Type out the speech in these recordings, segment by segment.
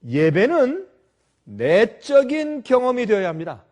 예배는 내적인 경험이 되어야 합니다.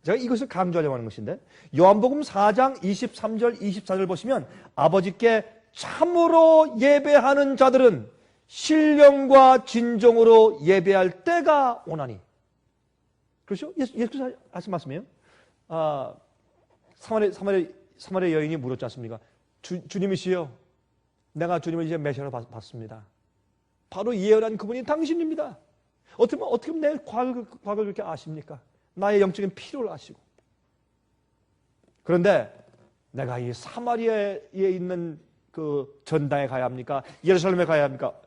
제가 이것을 강조하려고 하는 것인데, 요한복음 4장 23절 24절 보시면 아버지께 참으로 예배하는 자들은 신령과 진정으로 예배할 때가 오나니. 그렇죠? 예수께서 하신 말씀이에요. 사마리아 여인이 물었지 않습니까? 주님이시여, 내가 주님을 이제 메시아로 봤습니다. 바로 예언한 그분이 당신입니다. 어떻게 내 과거를 그렇게 아십니까? 나의 영적인 필요를 아시고. 그런데 내가 이 사마리아에 있는 그 전당에 가야 합니까? 예루살렘에 가야 합니까?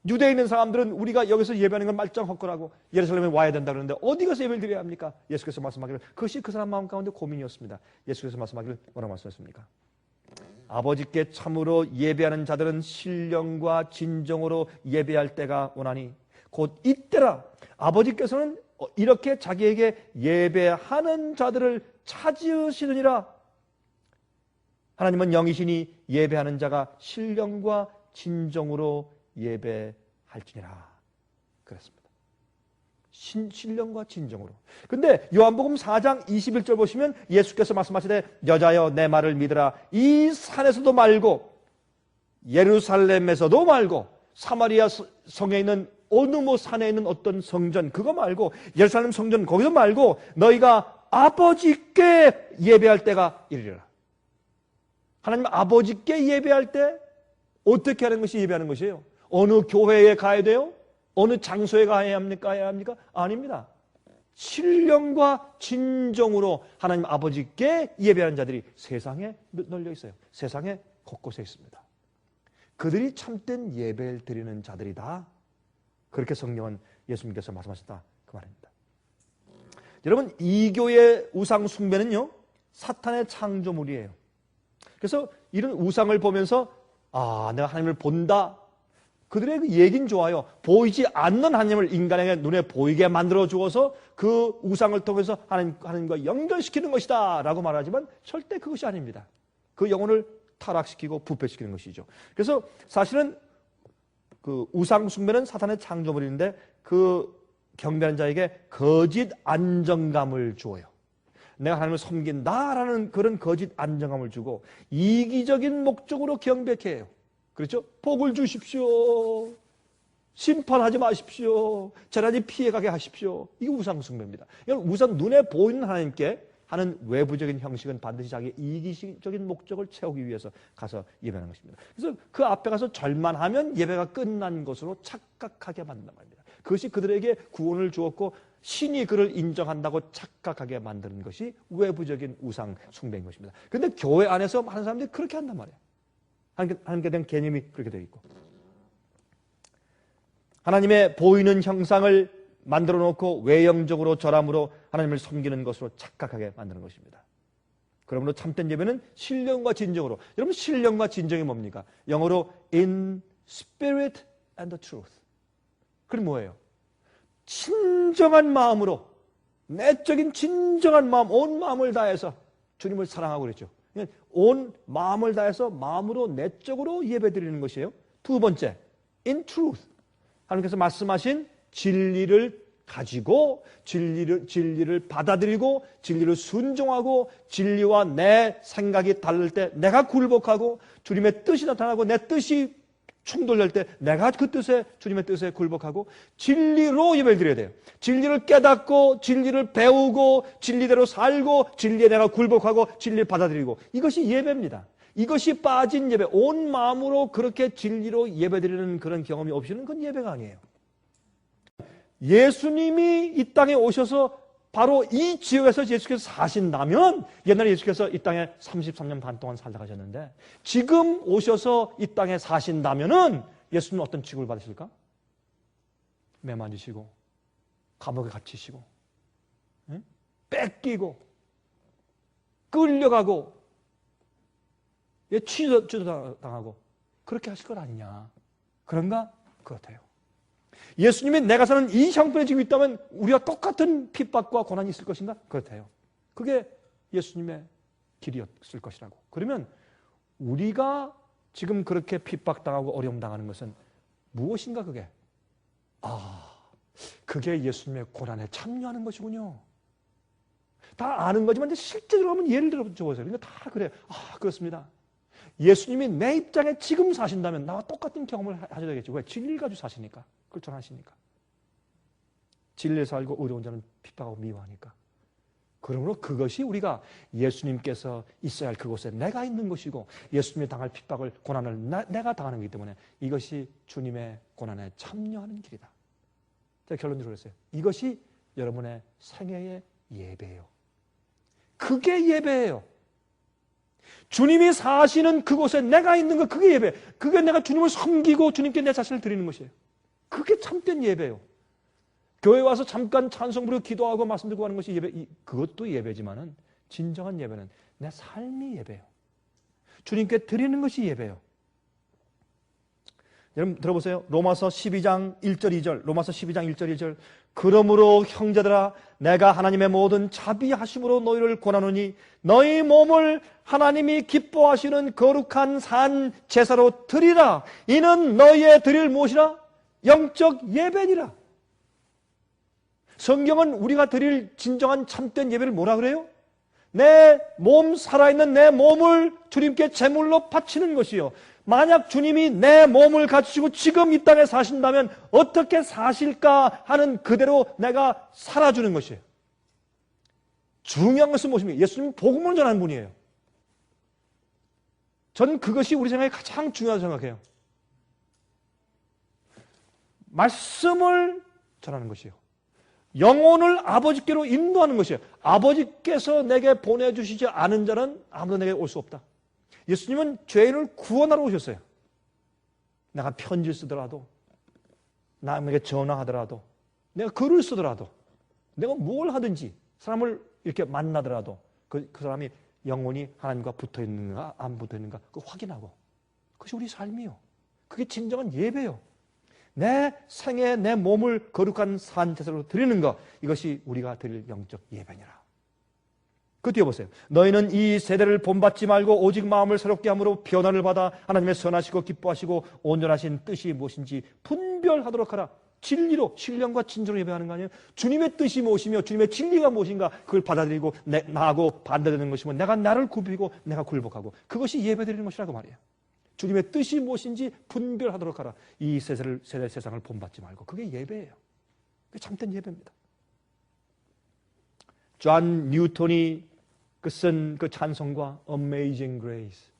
유대에 있는 사람들은 우리가 여기서 예배하는 건 말짱헛거라고 예루살렘에 와야 된다 그러는데 어디 가서 예배를 드려야 합니까? 예수께서 말씀하기를, 그것이 그 사람 마음 가운데 고민이었습니다. 예수께서 말씀하기를 뭐라고 말씀하셨습니까? 아버지께 참으로 예배하는 자들은 신령과 진정으로 예배할 때가 오나니 곧 이때라. 아버지께서는 이렇게 자기에게 예배하는 자들을 찾으시느니라. 하나님은 영이시니 예배하는 자가 신령과 진정으로 예배할지니라. 그랬습니다. 신령과 진정으로. 근데 요한복음 4장 21절 보시면 예수께서 말씀하시되 여자여 내 말을 믿으라. 이 산에서도 말고 예루살렘에서도 말고 사마리아 성에 있는 어느 산에 있는 어떤 성전 그거 말고 예루살렘 성전 거기서 말고 너희가 아버지께 예배할 때가 이르리라. 하나님 아버지께 예배할 때 어떻게 하는 것이 예배하는 것이에요? 어느 교회에 가야 돼요? 어느 장소에 가야 합니까? 아닙니다. 신령과 진정으로 하나님 아버지께 예배하는 자들이 세상에 널려 있어요. 세상에 곳곳에 있습니다. 그들이 참된 예배를 드리는 자들이다. 그렇게 성경은 예수님께서 말씀하셨다. 그 말입니다. 여러분, 이교의 우상 숭배는요, 사탄의 창조물이에요. 그래서 이런 우상을 보면서 내가 하나님을 본다. 그들의 그 얘기는 좋아요. 보이지 않는 하나님을 인간에게 눈에 보이게 만들어 주어서 그 우상을 통해서 하나님과 연결시키는 것이다 라고 말하지만 절대 그것이 아닙니다. 그 영혼을 타락시키고 부패시키는 것이죠. 그래서 사실은 그 우상 숭배는 사탄의 창조물인데 그 경배하는 자에게 거짓 안정감을 주어요. 내가 하나님을 섬긴다라는 그런 거짓 안정감을 주고 이기적인 목적으로 경배케 해요. 그렇죠? 복을 주십시오. 심판하지 마십시오. 재난이 피해가게 하십시오. 이게 우상 숭배입니다. 우상 눈에 보이는 하나님께 하는 외부적인 형식은 반드시 자기의 이기적인 목적을 채우기 위해서 가서 예배하는 것입니다. 그래서 그 앞에 가서 절만하면 예배가 끝난 것으로 착각하게 만든단 말입니다. 그것이 그들에게 구원을 주었고 신이 그를 인정한다고 착각하게 만드는 것이 외부적인 우상 숭배인 것입니다. 그런데 교회 안에서 많은 사람들이 그렇게 한단 말이에요. 하나님께 대한 개념이 그렇게 되어 있고 하나님의 보이는 형상을 만들어 놓고 외형적으로 절함으로 하나님을 섬기는 것으로 착각하게 만드는 것입니다. 그러므로 참된 예배는 신령과 진정으로. 여러분, 신령과 진정이 뭡니까? 영어로 in spirit and the truth. 그럼 뭐예요? 진정한 마음으로, 내적인 진정한 마음, 온 마음을 다해서 주님을 사랑하고 그랬죠. 온 마음을 다해서 마음으로 내적으로 예배드리는 것이에요. 두 번째, in truth. 하나님께서 말씀하신 진리를 가지고 진리를 받아들이고 진리를 순종하고 진리와 내 생각이 다를 때 내가 굴복하고 주님의 뜻이 나타나고 내 뜻이 충돌될 때 내가 그 뜻에 주님의 뜻에 굴복하고 진리로 예배를 드려야 돼요. 진리를 깨닫고 진리를 배우고 진리대로 살고 진리에 내가 굴복하고 진리를 받아들이고 이것이 예배입니다. 이것이 빠진 예배, 온 마음으로 그렇게 진리로 예배드리는 그런 경험이 없이는 그건 예배가 아니에요. 예수님이 이 땅에 오셔서 바로 이 지역에서 예수께서 사신다면 옛날에 예수께서 이 땅에 33년 반 동안 살다 가셨는데 지금 오셔서 이 땅에 사신다면은 예수님은 어떤 취급을 받으실까? 매 맞으시고 감옥에 갇히시고 뺏기고 끌려가고 취조당하고 그렇게 하실 것 아니냐. 그런가? 그렇대요. 예수님이 내가 사는 이 형편에 지금 있다면 우리와 똑같은 핍박과 고난이 있을 것인가? 그렇대요. 그게 예수님의 길이었을 것이라고. 그러면 우리가 지금 그렇게 핍박당하고 어려움 당하는 것은 무엇인가 그게? 그게 예수님의 고난에 참여하는 것이군요. 다 아는 거지만 실제로 하면 예를 들어 보세요. 그러니까 다 그래요. 그렇습니다. 예수님이 내 입장에 지금 사신다면 나와 똑같은 경험을 하셔야 되겠죠. 왜? 진리를 가지고 사시니까. 그걸 전하시니까. 진리를 살고 어려운 자는 핍박하고 미워하니까. 그러므로 그것이 우리가 예수님께서 있어야 할 그곳에 내가 있는 것이고 예수님이 당할 핍박을 고난을 내가 당하는 것이기 때문에 이것이 주님의 고난에 참여하는 길이다. 제가 결론적으로 그랬어요. 이것이 여러분의 생애의 예배예요. 그게 예배예요. 주님이 사시는 그곳에 내가 있는 것, 그게 예배. 그게 내가 주님을 섬기고 주님께 내 자신을 드리는 것이에요. 그게 참된 예배예요. 교회 와서 잠깐 찬송 부르고 기도하고 말씀 듣고 하는 것이 예배, 그것도 예배지만은 진정한 예배는 내 삶이 예배예요. 주님께 드리는 것이 예배예요. 여러분 들어보세요. 로마서 12장 1절 2절. 로마서 12장 1절 2절. 그러므로 형제들아 내가 하나님의 모든 자비하심으로 너희를 권하노니 너희 몸을 하나님이 기뻐하시는 거룩한 산 제사로 드리라. 이는 너희의 드릴 무엇이라? 영적 예배니라. 성경은 우리가 드릴 진정한 참된 예배를 뭐라 그래요? 내 몸, 살아있는 내 몸을 주님께 제물로 바치는 것이요. 만약 주님이 내 몸을 갖추시고 지금 이 땅에 사신다면 어떻게 사실까 하는 그대로 내가 살아주는 것이에요. 중요한 것은 무엇입니까? 예수님은 복음을 전하는 분이에요. 전 그것이 우리 생각에 가장 중요하다고 생각해요. 말씀을 전하는 것이요. 영혼을 아버지께로 인도하는 것이에요. 아버지께서 내게 보내주시지 않은 자는 아무도 내게 올 수 없다. 예수님은 죄인을 구원하러 오셨어요. 내가 편지를 쓰더라도, 남에게 전화하더라도, 내가 글을 쓰더라도, 내가 뭘 하든지 사람을 이렇게 만나더라도 그 사람이 영혼이 하나님과 붙어 있는가 안 붙어 있는가 그거 확인하고, 그것이 우리 삶이요. 그게 진정한 예배요. 내 생에 내 몸을 거룩한 산제사로 드리는 것, 이것이 우리가 드릴 영적 예배니라. 그 뒤에 보세요. 너희는 이 세대를 본받지 말고 오직 마음을 새롭게 함으로 변화를 받아 하나님의 선하시고 기뻐하시고 온전하신 뜻이 무엇인지 분별하도록 하라. 진리로, 신령과 진정으로 예배하는 거 아니에요? 주님의 뜻이 무엇이며 주님의 진리가 무엇인가 그걸 받아들이고 나하고 반대되는 것이면 내가 나를 굽히고 내가 굴복하고, 그것이 예배드리는 것이라고 말이에요. 주님의 뜻이 무엇인지 분별하도록 하라. 이 세대 세상을 본받지 말고. 그게 예배예요. 그게 참된 예배입니다. 존 뉴턴이 쓴 그 찬송과 Amazing Grace,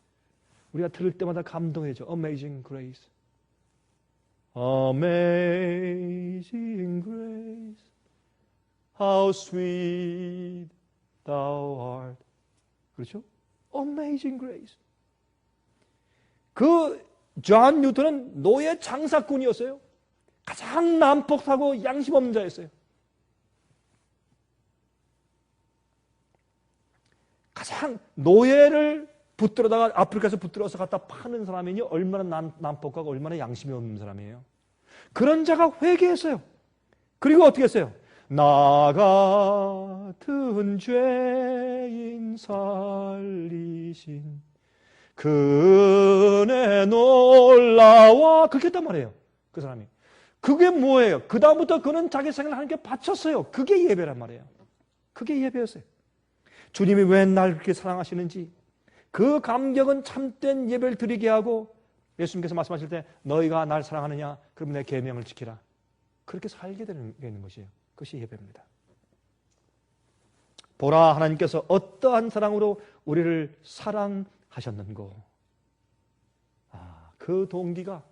우리가 들을 때마다 감동해져. Amazing Grace, Amazing Grace, How sweet thou art. 그렇죠? Amazing Grace. 그 존 뉴턴은 노예 장사꾼이었어요. 가장 난폭하고 양심 없는 자였어요. 가장 노예를 붙들어다가 아프리카에서 붙들어서 갖다 파는 사람이니 얼마나 난폭하고 얼마나 양심이 없는 사람이에요. 그런 자가 회개했어요. 그리고 어떻게 했어요? 나 같은 죄인 살리신 그 은혜 놀라워, 그렇게 했단 말이에요. 그 사람이. 그게 뭐예요? 그 다음부터 그는 자기 생을 하나님께 바쳤어요. 그게 예배란 말이에요. 그게 예배였어요. 주님이 왜 날 그렇게 사랑하시는지 그 감격은 참된 예배를 드리게 하고, 예수님께서 말씀하실 때 너희가 날 사랑하느냐? 그러면 내 계명을 지키라. 그렇게 살게 되는 것이에요. 그것이 예배입니다. 보라, 하나님께서 어떠한 사랑으로 우리를 사랑하셨는고. 그 동기가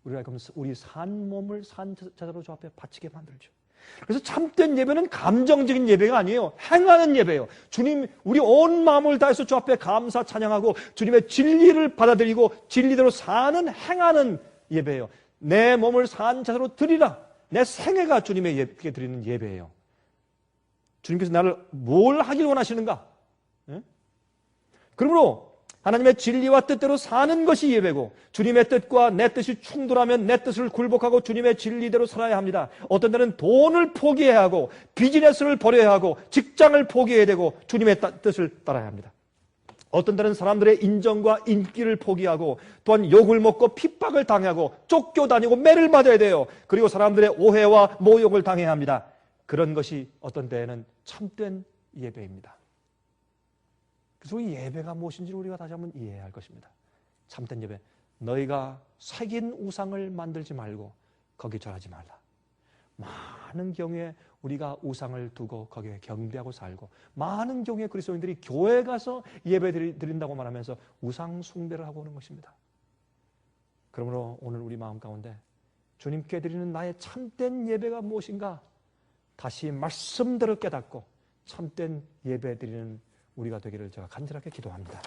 우리가 우리 산 몸을 산제사로 주 앞에 바치게 만들죠. 그래서 참된 예배는 감정적인 예배가 아니에요. 행하는 예배예요. 주님, 우리 온 마음을 다해서 주 앞에 감사 찬양하고 주님의 진리를 받아들이고 진리대로 사는, 행하는 예배예요. 내 몸을 산제사로 드리라. 내 생애가 주님의 예배에 드리는 예배예요. 주님께서 나를 뭘 하길 원하시는가? 예? 그러므로 하나님의 진리와 뜻대로 사는 것이 예배고, 주님의 뜻과 내 뜻이 충돌하면 내 뜻을 굴복하고 주님의 진리대로 살아야 합니다. 어떤 때는 돈을 포기해야 하고 비즈니스를 버려야 하고 직장을 포기해야 되고 주님의 뜻을 따라야 합니다. 어떤 때는 사람들의 인정과 인기를 포기하고 또한 욕을 먹고 핍박을 당하고 쫓겨다니고 매를 맞아야 돼요. 그리고 사람들의 오해와 모욕을 당해야 합니다. 그런 것이 어떤 때에는 참된 예배입니다. 그래서 이 예배가 무엇인지를 우리가 다시 한번 이해해야 할 것입니다. 참된 예배, 너희가 새긴 우상을 만들지 말고 거기 절하지 말라. 많은 경우에 우리가 우상을 두고 거기에 경배하고 살고, 많은 경우에 그리스도인들이 교회 가서 예배 드린다고 말하면서 우상 숭배를 하고 오는 것입니다. 그러므로 오늘 우리 마음 가운데 주님께 드리는 나의 참된 예배가 무엇인가 다시 말씀대로 깨닫고 참된 예배 드리는 우리가 되기를 제가 간절하게 기도합니다.